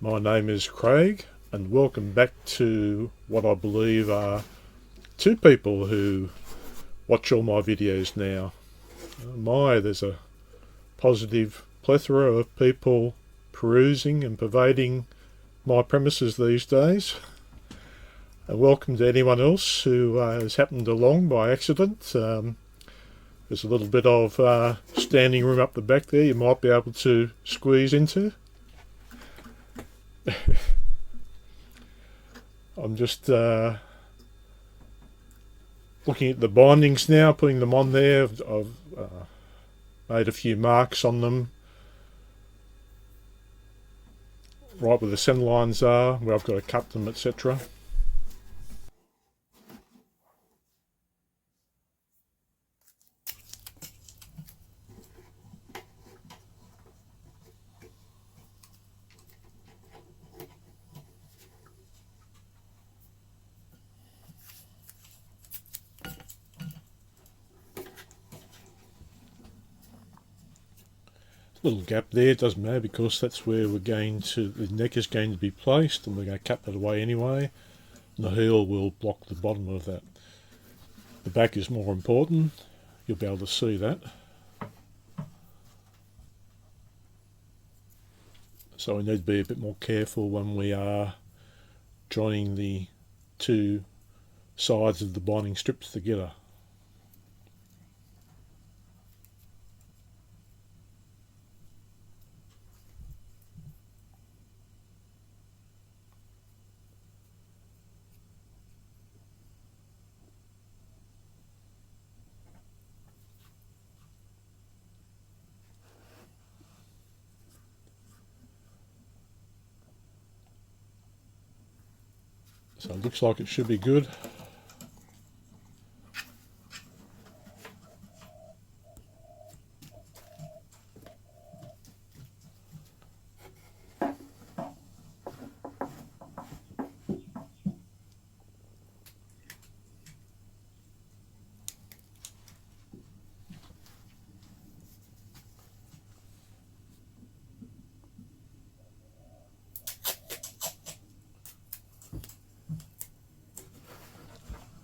My name is Craig, and welcome back to what I believe are two people who watch all my videos now. There's a positive plethora of people perusing and pervading my premises these days. And welcome to anyone else who has happened along by accident. There's a little bit of standing room up the back there you might be able to squeeze into. I'm just looking at the bindings now, putting them on there. I've made a few marks on them, right where the centre lines are, where I've got to cut them, etc. Little gap there, doesn't matter because that's where the neck is going to be placed, and we're going to cut that away anyway, and the heel will block the bottom of that. The back is more important, you'll be able to see that. So we need to be a bit more careful when we are joining the two sides of the binding strips together. So it looks like it should be good.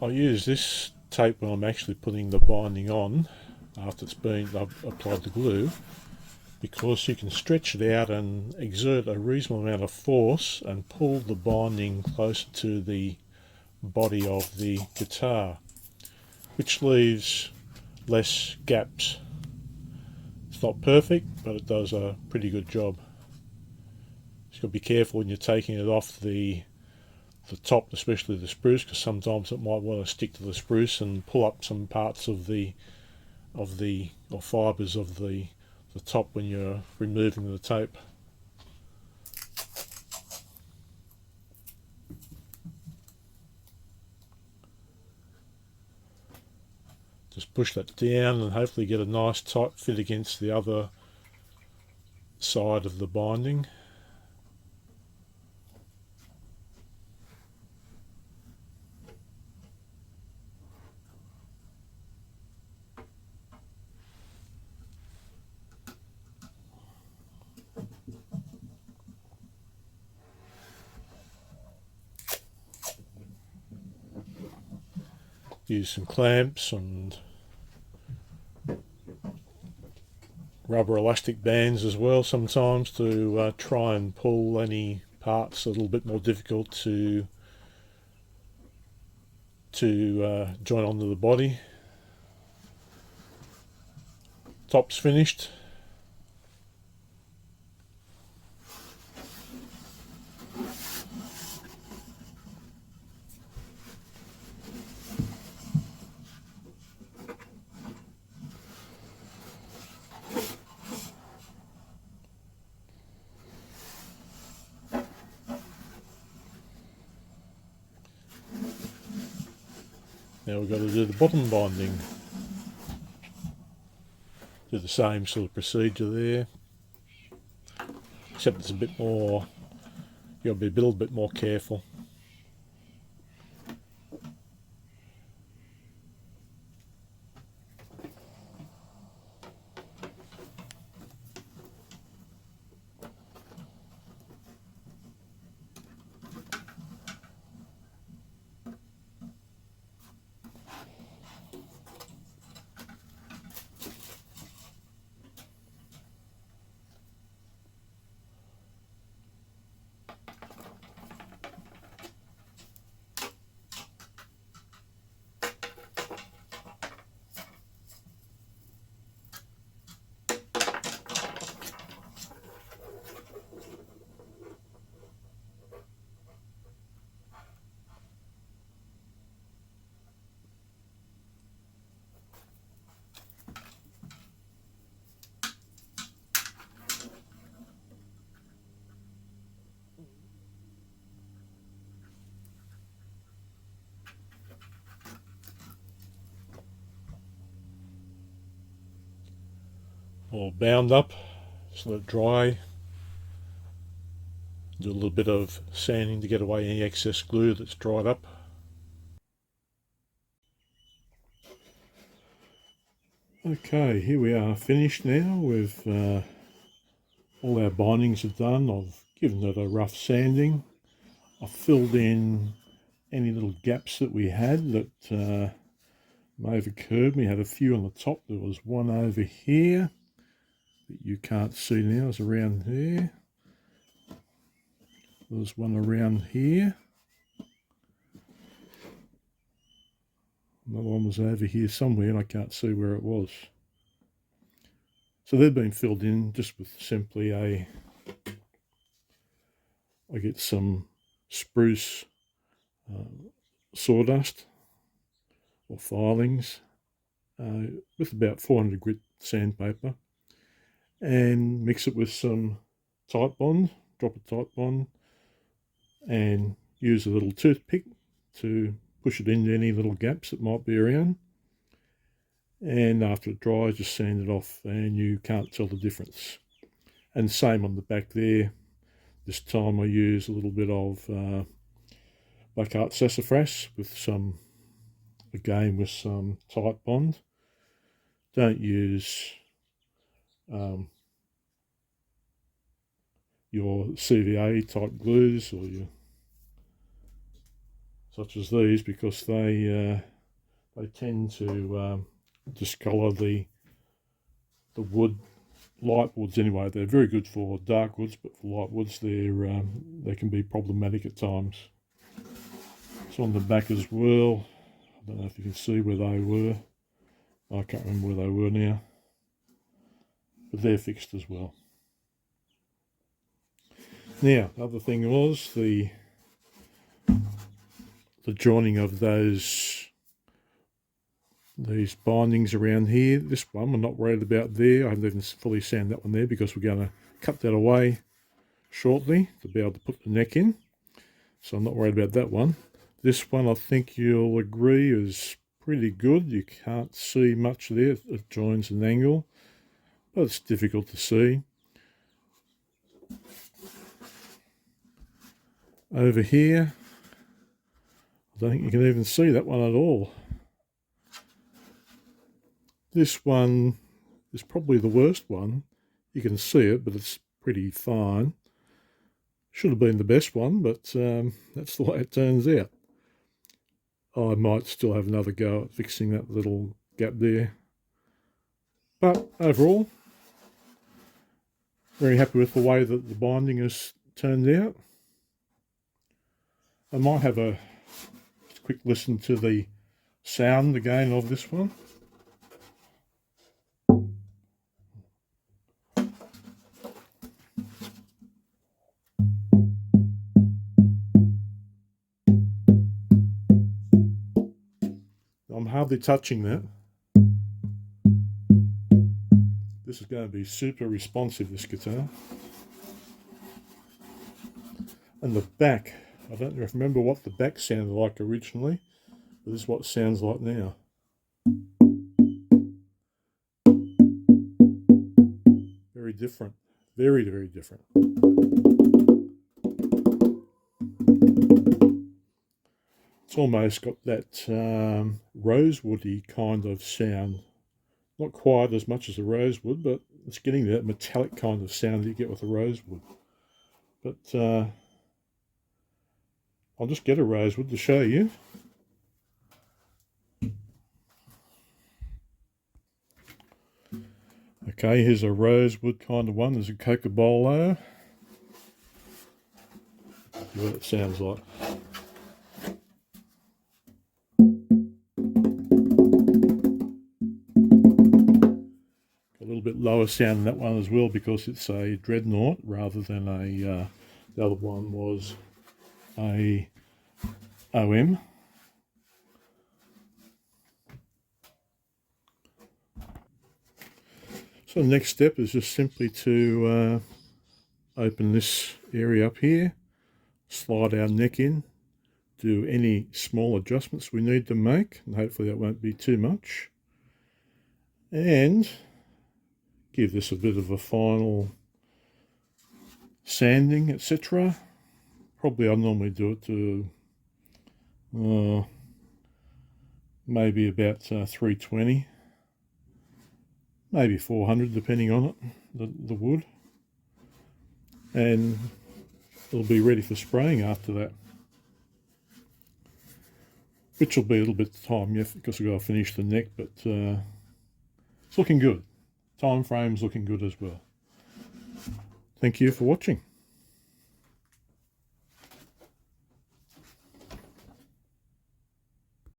I use this tape when I'm actually putting the binding on after I've applied the glue, because you can stretch it out and exert a reasonable amount of force and pull the binding closer to the body of the guitar, which leaves less gaps. It's not perfect, but it does a pretty good job. You've got to be careful when you're taking it off the top, especially the spruce, because sometimes it might want to stick to the spruce and pull up some parts of the fibres of the top when you're removing the tape. Just push that down and hopefully get a nice tight fit against the other side of the binding. Use some clamps and rubber elastic bands as well sometimes to try and pull any parts a little bit more difficult to join onto the body. Top's finished. Now we've got to do the bottom binding. Do the same sort of procedure there, except it's a bit more, you've got to be a little bit more careful. all bound up, just let it dry. Do a little bit of sanding to get away any excess glue that's dried up. Okay, here we are finished now with all our bindings are done. I've given it a rough sanding. I've filled in any little gaps that we had that may have occurred. We had a few on the top. There was one over here that you can't see now. It's around there. There's one around here. Another one was over here somewhere and I can't see where it was. So they've been filled in just with simply I get some spruce sawdust or filings with about 400 grit sandpaper and mix it with some Titebond, drop a Titebond, and use a little toothpick to push it into any little gaps that might be around. And after it dries, just sand it off and you can't tell the difference. And same on the back there. This time I use a little bit of Blackheart sassafras with some, again with some Titebond. Don't use your CVA type glues or your such as these, because they tend to discolour the wood. Light woods anyway. They're very good for dark woods, but for light woods they can be problematic at times. So on the back as well, I don't know if you can see where they were. I can't remember where they were now, but they're fixed as well. Now, the other thing was the joining of these bindings around here. This one I'm not worried about there. I haven't even fully sanded that one there because we're going to cut that away shortly to be able to put the neck in. So I'm not worried about that one. This one I think you'll agree is pretty good. You can't see much there. It joins an angle, but it's difficult to see. Over here, I don't think you can even see that one at all. This one is probably the worst one. You can see it, but it's pretty fine. Should have been the best one, but that's the way it turns out. I might still have another go at fixing that little gap there. But overall, very happy with the way that the binding has turned out. I might have a quick listen to the sound again of this one. I'm hardly touching that. This is going to be super responsive, this guitar. And the back, I don't remember what the back sounded like originally, but this is what it sounds like now. Very different. Very, very different. It's almost got that rosewoody kind of sound. Not quite as much as a rosewood, but it's getting that metallic kind of sound that you get with a rosewood. But I'll just get a rosewood to show you. Okay, here's a rosewood kind of one. There's a cocobolo. See what it sounds like. A little bit lower sound than that one as well because it's a dreadnought rather than a. The other one was a OM. So the next step is just simply to open this area up here, slide our neck in, do any small adjustments we need to make, and hopefully that won't be too much, and give this a bit of a final sanding, etc. Probably I normally do it to maybe about 320, maybe 400 depending on it, the wood, and it'll be ready for spraying after that, which will be a little bit of time yet because I've got to finish the neck, but it's looking good. Time frame's looking good as well. Thank you for watching.